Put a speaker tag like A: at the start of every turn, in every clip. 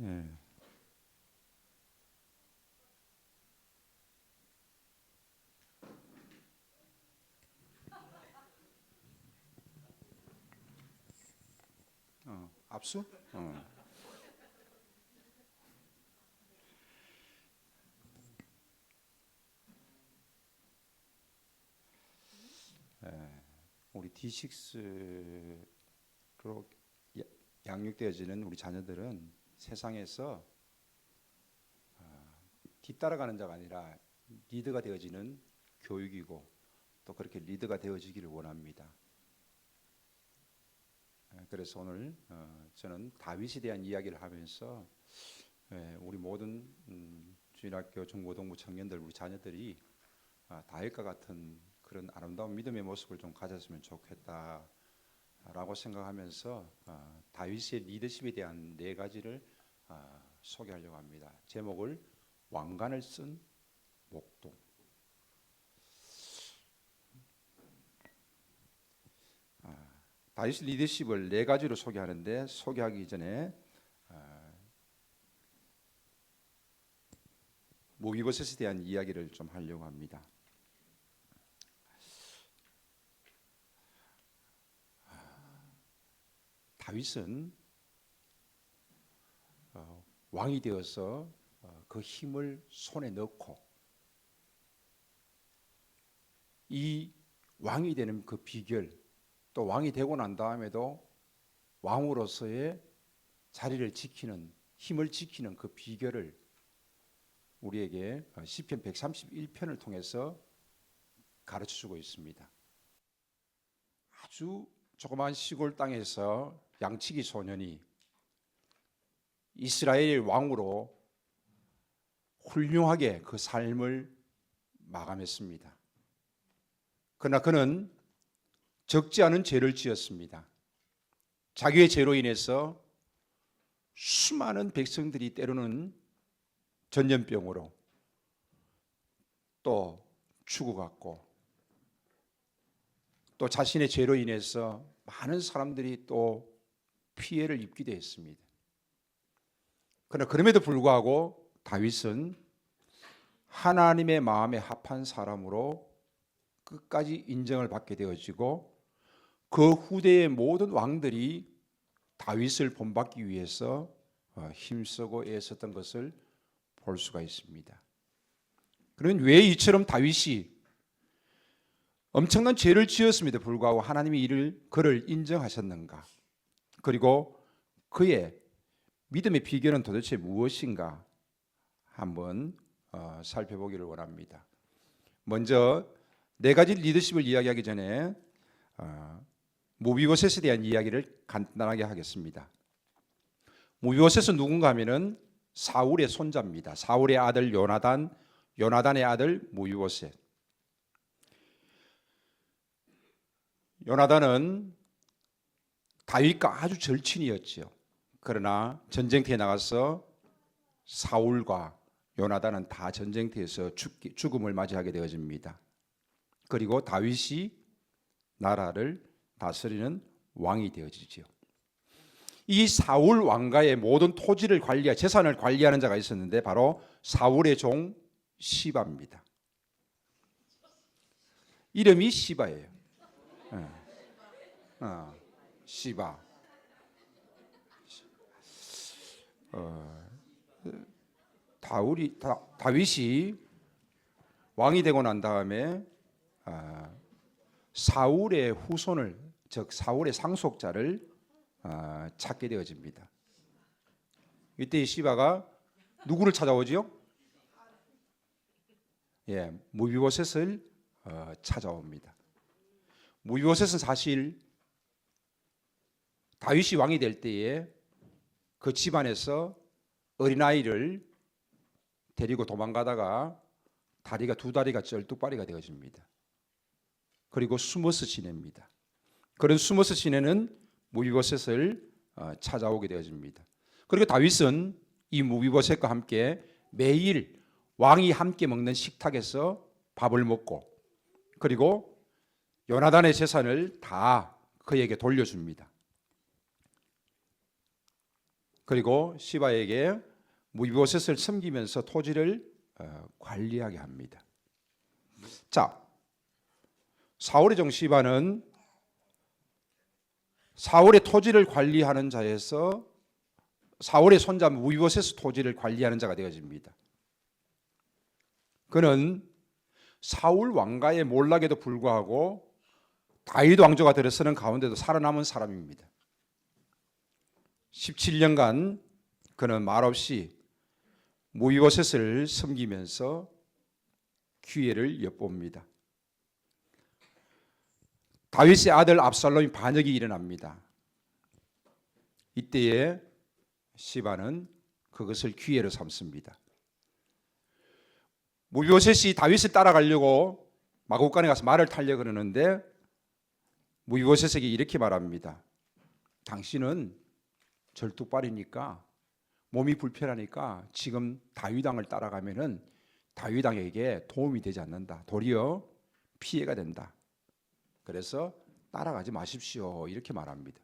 A: 예. 압수? 우리 D6로 양육되어지는 우리 자녀들은 세상에서 뒤따라가는 자가 아니라 리더가 되어지는 교육이고 또 그렇게 리더가 되어지기를 원합니다. 그래서 오늘 저는 다윗에 대한 이야기를 하면서 우리 모든 주일학교 중고등부 청년들 우리 자녀들이 다윗과 같은 그런 아름다운 믿음의 모습을 좀 가졌으면 좋겠다라고 생각하면서 다윗의 리더십에 대한 네 가지를 소개하려고 합니다. 제목을 왕관을 쓴 목동. 다윗 리더십을 네 가지로 소개하는데 소개하기 전에 모비보셋에 대한 이야기를 좀 하려고 합니다. 다윗은 왕이 되어서 그 힘을 손에 넣고 이 왕이 되는 그 비결, 또 왕이 되고 난 다음에도 왕으로서의 자리를 지키는, 힘을 지키는 그 비결을 우리에게 시편 131편을 통해서 가르쳐주고 있습니다. 아주 조그마한 시골 땅에서 양치기 소년이 이스라엘 왕으로 훌륭하게 그 삶을 마감했습니다. 그러나 그는 적지 않은 죄를 지었습니다. 자기의 죄로 인해서 수많은 백성들이 때로는 전염병으로 또 죽어갔고 또 자신의 죄로 인해서 많은 사람들이 또 피해를 입기도 했습니다. 그러나 그럼에도 불구하고 다윗은 하나님의 마음에 합한 사람으로 끝까지 인정을 받게 되어지고 그 후대의 모든 왕들이 다윗을 본받기 위해서 힘쓰고 애썼던 것을 볼 수가 있습니다. 그러면 왜 이처럼 다윗이 엄청난 죄를 지었음에도 불구하고 하나님이 그를 인정하셨는가? 그리고 그의 믿음의 비결은 도대체 무엇인가? 한번 살펴보기를 원합니다. 먼저 네 가지 리더십을 이야기하기 전에 모비보셋에 대한 이야기를 간단하게 하겠습니다. 모비보셋은 누군가 하면은 사울의 손자입니다. 사울의 아들 요나단, 요나단의 아들 모비보셋. 요나단은 다윗과 아주 절친이었지요. 그러나 전쟁터에 나가서 사울과 요나단은 다 전쟁터에서 죽음을 맞이하게 되어집니다. 그리고 다윗이 나라를 다스리는 왕이 되어지죠. 이 사울 왕가의 모든 토지를 재산을 관리하는 자가 있었는데 바로 사울의 종 시바입니다. 이름이 시바예요. 시바. 다윗이 왕이 되고 난 다음에 사울의 후손을, 즉 사울의 상속자를 찾게 되어집니다. 이때 이 시바가 누구를 찾아오지요? 모비보셋을 찾아옵니다. 모비보셋은 사실 다윗이 왕이 될 때에 그 집안에서 어린아이를 데리고 도망가다가 두 다리가 쩔뚝발이가 되어집니다. 그리고 숨어서 지냅니다. 그런 숨어서 지내는 모비보셋을 찾아오게 되어집니다. 그리고 다윗은 이 모비보셋과 함께 매일 왕이 함께 먹는 식탁에서 밥을 먹고 그리고 요나단의 재산을 다 그에게 돌려줍니다. 그리고 시바에게 무비보셋을 섬기면서 토지를 관리하게 합니다. 자, 사울의 종 시바는 사울의 토지를 관리하는 자에서 사울의 손자 무비보셋의 토지를 관리하는 자가 되어집니다. 그는 사울 왕가의 몰락에도 불구하고 다윗 왕조가 들어서는 가운데도 살아남은 사람입니다. 17년간 그는 말없이 무비보셋을 섬기면서 기회를 엿봅니다. 다윗의 아들 압살롬이 반역이 일어납니다. 이때에 시바는 그것을 기회로 삼습니다. 무비보셋이 다윗을 따라가려고 마곡간에 가서 말을 타려고 그러는데 무비보셋에게 이렇게 말합니다. 당신은 절뚝발이니까 몸이 불편하니까 지금 다윗 왕을 따라가면은 다윗 왕에게 도움이 되지 않는다. 도리어 피해가 된다. 그래서 따라가지 마십시오. 이렇게 말합니다.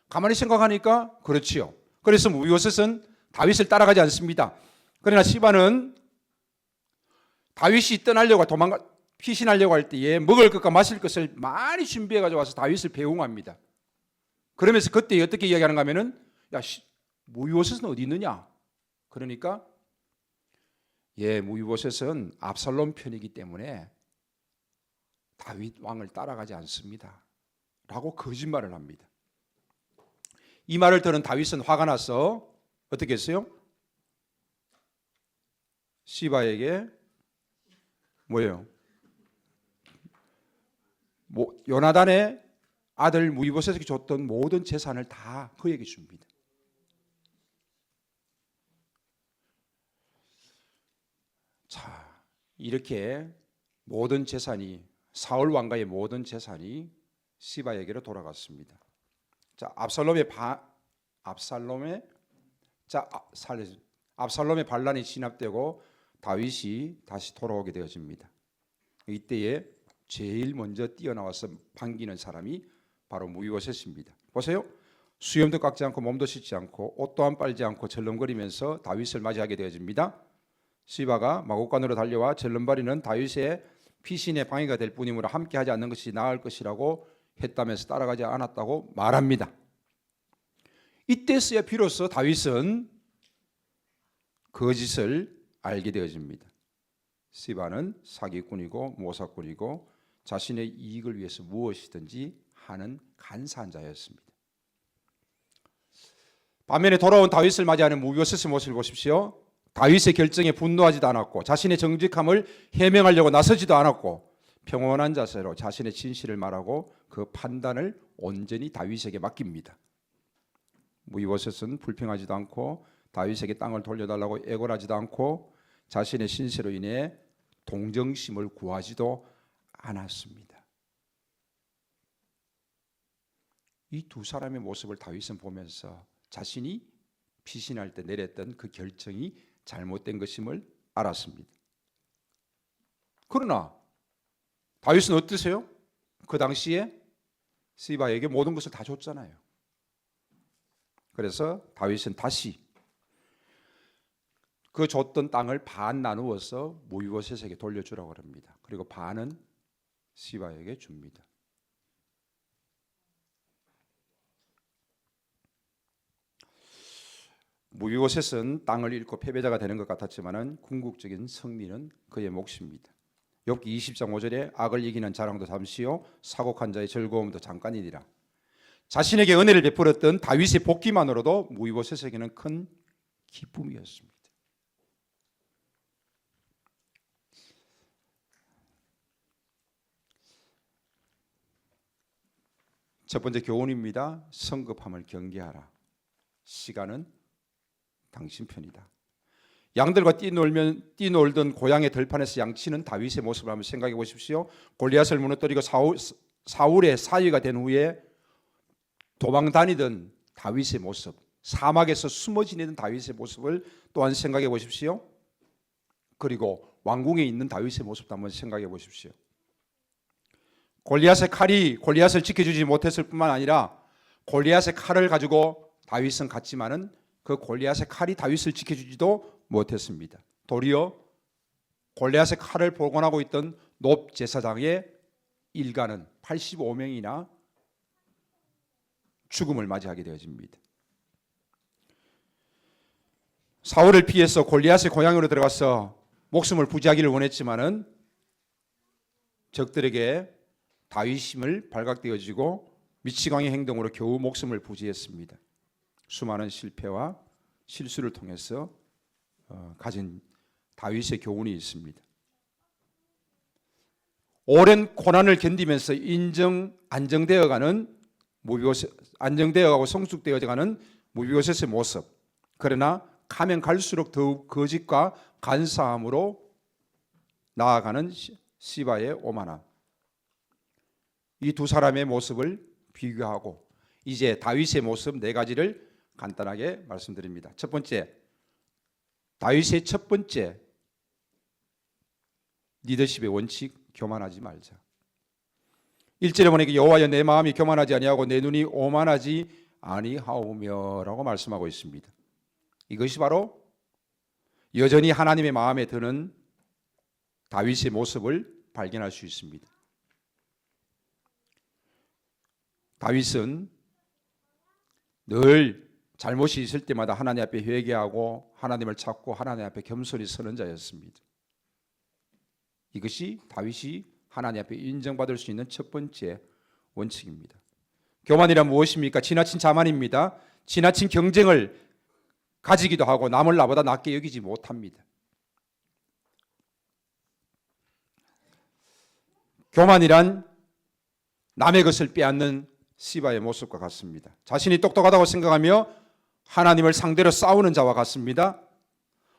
A: 가만히 생각하니까 그렇지요. 그래서 무비보셋은 다윗을 따라가지 않습니다. 그러나 시바는 다윗이 떠나려고 피신하려고 할 때에 먹을 것과 마실 것을 많이 준비해 가지고 와서 다윗을 배웅합니다. 그러면서 그때 어떻게 이야기하는가 하면은 야, 무비보셋은 어디 있느냐? 그러니까 무비보셋은 압살롬 편이기 때문에 다윗 왕을 따라가지 않습니다. 라고 거짓말을 합니다. 이 말을 들은 다윗은 화가 나서 어떻게 했어요? 시바에게 뭐예요? 요나단의 아들 무비보셋에게 줬던 모든 재산을 다 그에게 줍니다. 자, 이렇게 모든 재산이 사울 왕가의 모든 재산이 시바에게로 돌아갔습니다. 자, 압살롬의 반란이 진압되고 다윗이 다시 돌아오게 되어집니다. 이때에 제일 먼저 뛰어나와서 반기는 사람이 바로 무비보셋입니다. 보세요. 수염도 깎지 않고 몸도 씻지 않고 옷 또한 빨지 않고 절름거리면서 다윗을 맞이하게 되어집니다. 시바가 마곡간으로 달려와 절름발이는 다윗의 피신의 방해가 될 뿐이므로 함께하지 않는 것이 나을 것이라고 했다면서 따라가지 않았다고 말합니다. 이때서야 비로소 다윗은 거짓을 알게 되어집니다. 시바는 사기꾼이고 모사꾼이고 자신의 이익을 위해서 무엇이든지 하는 간사한 자였습니다. 반면에 돌아온 다윗을 맞이하는 무비보셋의 모습을 보십시오. 다윗의 결정에 분노하지도 않았고 자신의 정직함을 해명하려고 나서지도 않았고 평온한 자세로 자신의 진실을 말하고 그 판단을 온전히 다윗에게 맡깁니다. 무비보셋은 불평하지도 않고 다윗에게 땅을 돌려달라고 애걸하지도 않고 자신의 신세로 인해 동정심을 구하지도 않았습니다. 이 두 사람의 모습을 다윗은 보면서 자신이 피신할 때 내렸던 그 결정이 잘못된 것임을 알았습니다. 그러나 다윗은 어떠세요? 그 당시에 시바에게 모든 것을 다 줬잖아요. 그래서 다윗은 다시 그 줬던 땅을 반 나누어서 무비보셋에게 돌려주라고 합니다. 그리고 반은 시바에게 줍니다. 무비보셋은 땅을 잃고 패배자가 되는 것 같았지만은 궁극적인 승리는 그의 몫입니다. 욥기 20장 5절에 악을 이기는 자랑도 잠시요 사곡한 자의 즐거움도 잠깐이니라. 자신에게 은혜를 베풀었던 다윗의 복귀만으로도 무비보셋에게는 큰 기쁨이었습니다. 첫 번째 교훈입니다. 성급함을 경계하라. 시간은 당신 편이다. 양들과 뛰놀던 고향의 들판에서 양치는 다윗의 모습을 한번 생각해 보십시오. 골리앗을 무너뜨리고 사울의 사위가 된 후에 도망 다니던 다윗의 모습, 사막에서 숨어 지내던 다윗의 모습을 또한 생각해 보십시오. 그리고 왕궁에 있는 다윗의 모습도 한번 생각해 보십시오. 골리앗의 칼이 골리앗을 지켜주지 못했을 뿐만 아니라 골리앗의 칼을 가지고 다윗은 갔지만은 그 골리앗의 칼이 다윗을 지켜주지도 못했습니다. 도리어 골리앗의 칼을 보관하고 있던 높 제사장의 일가는 85명이나 죽음을 맞이하게 되어집니다. 사울을 피해서 골리앗의 고향으로 들어가서 목숨을 부지하기를 원했지만은 적들에게 다윗임을 발각되어지고 미치광이 행동으로 겨우 목숨을 부지했습니다. 수많은 실패와 실수를 통해서 가진 다윗의 교훈이 있습니다. 오랜 고난을 견디면서 안정되어가고 성숙되어가는 무비보셋의 모습. 그러나 가면 갈수록 더욱 거짓과 간사함으로 나아가는 시바의 오만함. 이 두 사람의 모습을 비교하고 이제 다윗의 모습 네 가지를 간단하게 말씀드립니다. 첫 번째, 다윗의 첫 번째 리더십의 원칙, 교만하지 말자. 1절에 보니까 여호와여 내 마음이 교만하지 아니하고 내 눈이 오만하지 아니하오며라고 말씀하고 있습니다. 이것이 바로 여전히 하나님의 마음에 드는 다윗의 모습을 발견할 수 있습니다. 다윗은 늘 잘못이 있을 때마다 하나님 앞에 회개하고 하나님을 찾고 하나님 앞에 겸손히 서는 자였습니다. 이것이 다윗이 하나님 앞에 인정받을 수 있는 첫 번째 원칙입니다. 교만이란 무엇입니까? 지나친 자만입니다. 지나친 경쟁을 가지기도 하고 남을 나보다 낫게 여기지 못합니다. 교만이란 남의 것을 빼앗는 시바의 모습과 같습니다. 자신이 똑똑하다고 생각하며 하나님을 상대로 싸우는 자와 같습니다.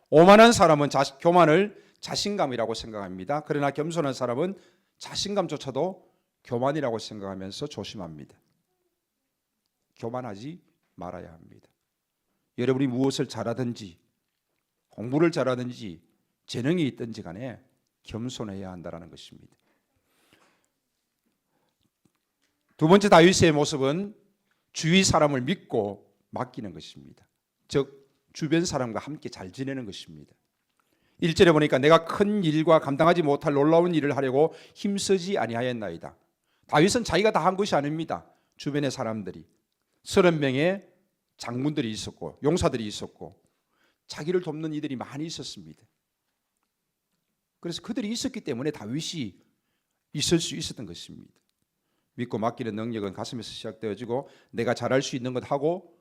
A: 오만한 사람은 교만을 자신감이라고 생각합니다. 그러나 겸손한 사람은 자신감조차도 교만이라고 생각하면서 조심합니다. 교만하지 말아야 합니다. 여러분이 무엇을 잘하든지 공부를 잘하든지 재능이 있든지 간에 겸손해야 한다는 것입니다. 두 번째 다윗의 모습은 주위 사람을 믿고 맡기는 것입니다. 즉 주변 사람과 함께 잘 지내는 것입니다. 1절에 보니까 내가 큰 일과 감당하지 못할 놀라운 일을 하려고 힘쓰지 아니하였나이다. 다윗은 자기가 다 한 것이 아닙니다. 주변의 사람들이 30명의 장군들이 있었고 용사들이 있었고 자기를 돕는 이들이 많이 있었습니다. 그래서 그들이 있었기 때문에 다윗이 있을 수 있었던 것입니다. 믿고 맡기는 능력은 가슴에서 시작되어지고 내가 잘할 수 있는 것 하고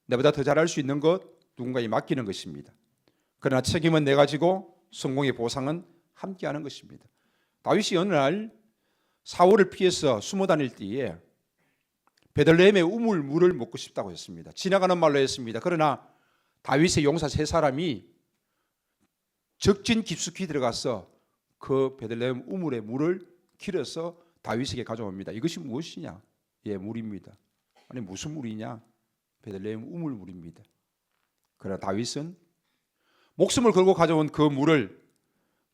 A: 내보다 더 잘할 수 있는 것 누군가에 맡기는 것입니다. 그러나 책임은 내가 지고 성공의 보상은 함께하는 것입니다. 다윗이 어느 날 사울을 피해서 숨어 다닐 때에 베들레헴의 우물 물을 먹고 싶다고 했습니다. 지나가는 말로 했습니다. 그러나 다윗의 용사 세 사람이 적진 깊숙이 들어가서 그 베들레헴 우물의 물을 길어서 다윗에게 가져옵니다. 이것이 무엇이냐? 예, 물입니다. 아니 무슨 물이냐? 베들레헴 우물 물입니다. 그러나 다윗은 목숨을 걸고 가져온 그 물을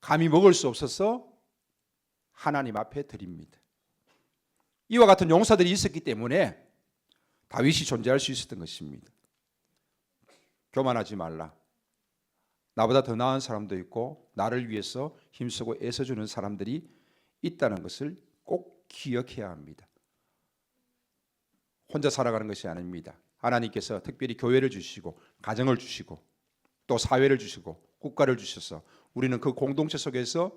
A: 감히 먹을 수 없어서 하나님 앞에 드립니다. 이와 같은 용사들이 있었기 때문에 다윗이 존재할 수 있었던 것입니다. 교만하지 말라. 나보다 더 나은 사람도 있고 나를 위해서 힘쓰고 애써주는 사람들이 있다는 것을 꼭 기억해야 합니다. 혼자 살아가는 것이 아닙니다. 하나님께서 특별히 교회를 주시고 가정을 주시고 또 사회를 주시고 국가를 주셔서 우리는 그 공동체 속에서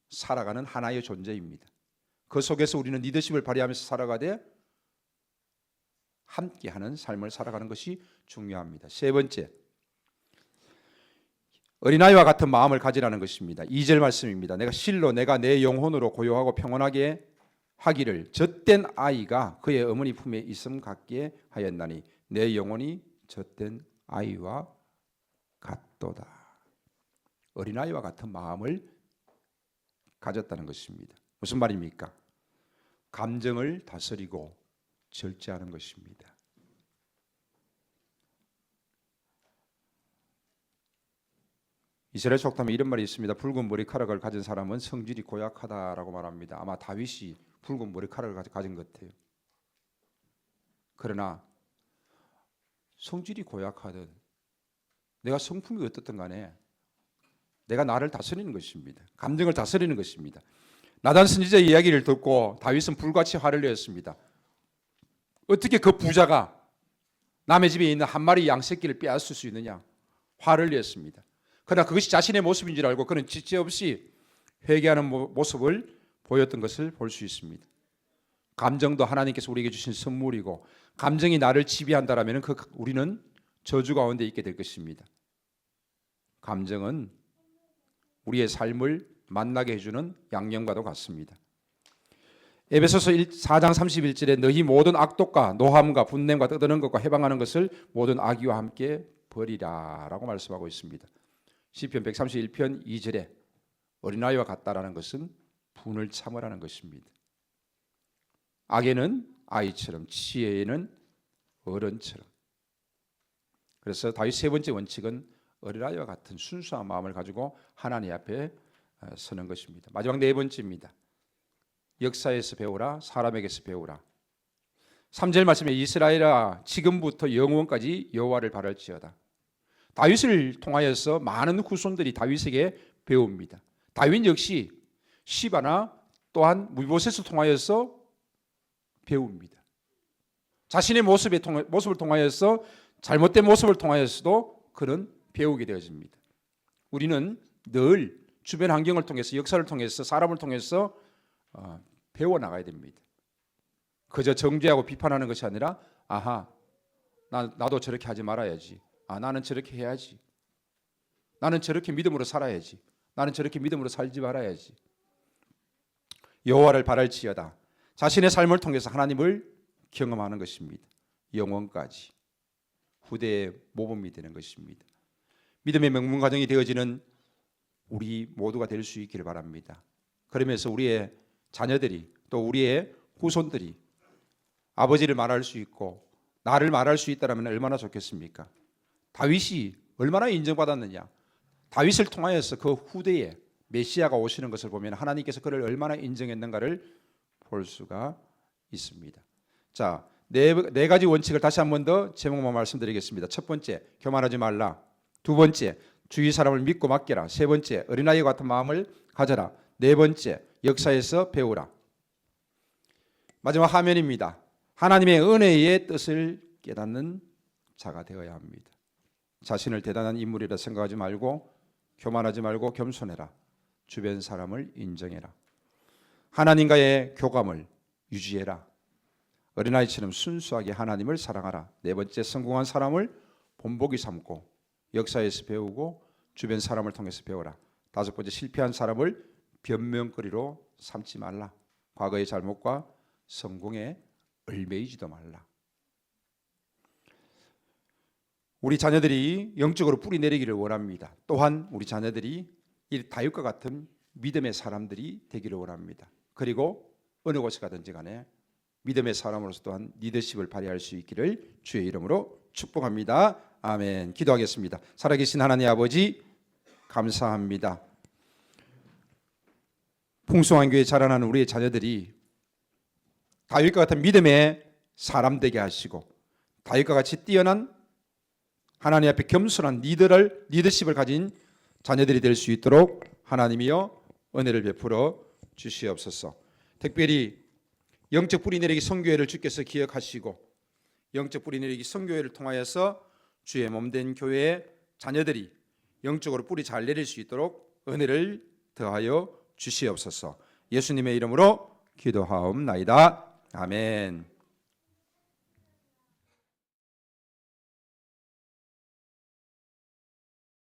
A: 살아가는 하나의 존재입니다. 그 속에서 우리는 리더십을 발휘하면서 살아가되 함께하는 삶을 살아가는 것이 중요합니다. 세 번째, 어린아이와 같은 마음을 가지라는 것입니다. 2절 말씀입니다. 내가 실로 내가 내 영혼으로 고요하고 평온하게 하기를 젖된 아이가 그의 어머니 품에 있음 같게 하였나니 내 영혼이 젖된 아이와 같도다. 어린아이와 같은 마음을 가졌다는 것입니다. 무슨 말입니까? 감정을 다스리고 절제하는 것입니다. 이스라엘 속담에 이런 말이 있습니다. 붉은 머리카락을 가진 사람은 성질이 고약하다라고 말합니다. 아마 다윗이 붉은 머리카락을 가진 것 같아요. 그러나 성질이 고약하든 내가 성품이 어떻든 간에 내가 나를 다스리는 것입니다. 감정을 다스리는 것입니다. 나단 선지자의 이야기를 듣고 다윗은 불같이 화를 내었습니다. 어떻게 그 부자가 남의 집에 있는 한 마리 양 새끼를 빼앗을 수 있느냐? 화를 냈습니다. 그러나 그것이 자신의 모습인 줄 알고 그는 지체없이 회개하는 모습을 보였던 것을 볼 수 있습니다. 감정도 하나님께서 우리에게 주신 선물이고 감정이 나를 지배한다라면 우리는 저주 가운데 있게 될 것입니다. 감정은 우리의 삶을 만나게 해주는 양념과도 같습니다. 에베소서 4장 31절에 너희 모든 악독과 노함과 분냄과 떠드는 것과 해방하는 것을 모든 악의와 함께 버리라라고 말씀하고 있습니다. 시편 131편 2절에 어린아이와 같다라는 것은 분을 참으라는 것입니다. 악에는 아이처럼 지혜에는 어른처럼. 그래서 다윗 세 번째 원칙은 어린아이와 같은 순수한 마음을 가지고 하나님 앞에 서는 것입니다. 마지막 네 번째입니다. 역사에서 배우라, 사람에게서 배우라. 3절 말씀에 이스라엘아 지금부터 영원까지 여호와를 바랄지어다. 다윗을 통하여서 많은 후손들이 다윗에게 배웁니다. 다윗 역시 시바나 또한 무보셋을 통하여서 배웁니다. 자신의 모습을 통하여서 잘못된 모습을 통하여서도 그는 배우게 되어집니다. 우리는 늘 주변 환경을 통해서 역사를 통해서 사람을 통해서 배워나가야 됩니다. 그저 정죄하고 비판하는 것이 아니라 아하 나도 저렇게 하지 말아야지. 나는 저렇게 해야지. 나는 저렇게 믿음으로 살아야지. 나는 저렇게 믿음으로 살지 말아야지. 여호와를 바랄지어다. 자신의 삶을 통해서 하나님을 경험하는 것입니다. 영원까지 후대의 모범이 되는 것입니다. 믿음의 명문 가정이 되어지는 우리 모두가 될 수 있기를 바랍니다. 그러면서 우리의 자녀들이 또 우리의 후손들이 아버지를 말할 수 있고 나를 말할 수 있다면 얼마나 좋겠습니까? 다윗이 얼마나 인정받았느냐. 다윗을 통하여서 그 후대에 메시아가 오시는 것을 보면 하나님께서 그를 얼마나 인정했는가를 볼 수가 있습니다. 자, 네 가지 원칙을 다시 한 번 더 제목만 말씀드리겠습니다. 첫 번째, 교만하지 말라. 두 번째, 주위 사람을 믿고 맡겨라. 세 번째, 어린아이와 같은 마음을 가져라. 네 번째, 역사에서 배우라. 마지막 화면입니다. 하나님의 은혜의 뜻을 깨닫는 자가 되어야 합니다. 자신을 대단한 인물이라 생각하지 말고 교만하지 말고 겸손해라. 주변 사람을 인정해라. 하나님과의 교감을 유지해라. 어린아이처럼 순수하게 하나님을 사랑하라. 네 번째, 성공한 사람을 본보기 삼고 역사에서 배우고 주변 사람을 통해서 배워라. 다섯 번째, 실패한 사람을 변명거리로 삼지 말라. 과거의 잘못과 성공에 얽매이지도 말라. 우리 자녀들이 영적으로 뿌리 내리기를 원합니다. 또한 우리 자녀들이 이 다윗과 같은 믿음의 사람들이 되기를 원합니다. 그리고 어느 곳에 가든지 간에 믿음의 사람으로서 또한 리더십을 발휘할 수 있기를 주의 이름으로 축복합니다. 아멘. 기도하겠습니다. 살아계신 하나님 아버지 감사합니다. 풍성한 교회 자라나는 우리의 자녀들이 다윗과 같은 믿음의 사람 되게 하시고 다윗과 같이 뛰어난 하나님 앞에 겸손한 리더십을 가진 자녀들이 될 수 있도록 하나님이여 은혜를 베풀어 주시옵소서. 특별히 영적 뿌리 내리기 선교회를 주께서 기억하시고 영적 뿌리 내리기 선교회를 통하여서 주의 몸된 교회의 자녀들이 영적으로 뿌리 잘 내릴 수 있도록 은혜를 더하여 주시옵소서. 예수님의 이름으로 기도하옵나이다. 아멘.